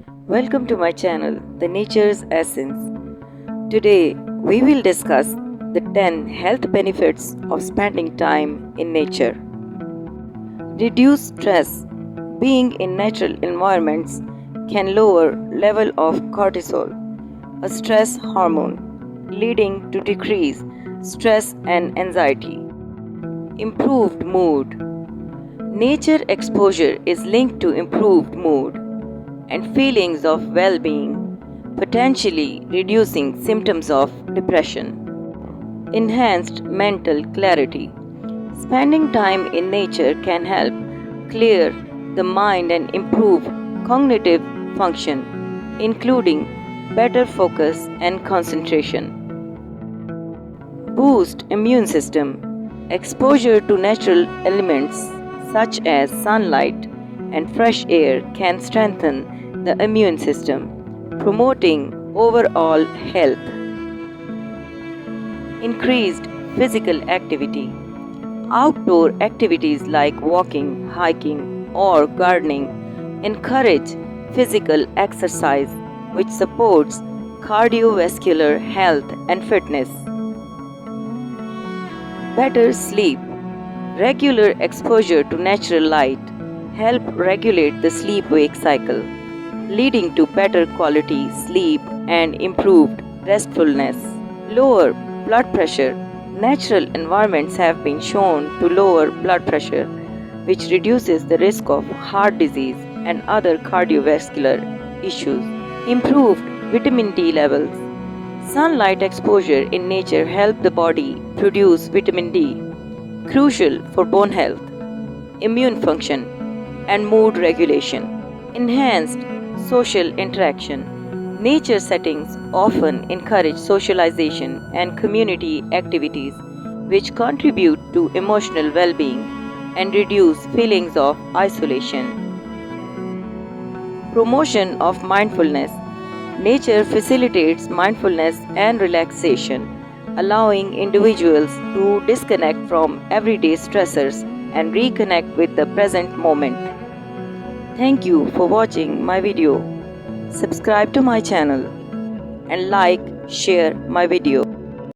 Welcome to my channel, The Nature's Essence. Today, we will discuss the 10 health benefits of spending time in nature. Reduce stress. Being in natural environments can lower level of cortisol, a stress hormone, leading to decreased stress and anxiety. Improved mood. Nature exposure is linked to improved mood and feelings of well-being, potentially reducing symptoms of depression. Enhanced mental clarity. Spending time in nature can help clear the mind and improve cognitive function, including better focus and concentration. Boost immune system. Exposure to natural elements such as sunlight and fresh air can strengthen the immune system, promoting overall health. Increased physical activity. Outdoor activities like walking, hiking, or gardening encourage physical exercise, which supports cardiovascular health and fitness. Better sleep. Regular exposure to natural light help regulate the sleep-wake cycle, leading to better quality sleep and improved restfulness. Lower blood pressure. Natural environments have been shown to lower blood pressure, which reduces the risk of heart disease and other cardiovascular issues. Improved vitamin D levels. Sunlight exposure in nature helps the body produce vitamin D, crucial for bone health, immune function, and mood regulation. Enhanced social interaction. Nature settings often encourage socialization and community activities, which contribute to emotional well-being and reduce feelings of isolation. Promotion of mindfulness. Nature facilitates mindfulness and relaxation, allowing individuals to disconnect from everyday stressors and reconnect with the present moment. Thank you for watching my video. Subscribe to my channel and like, share my video.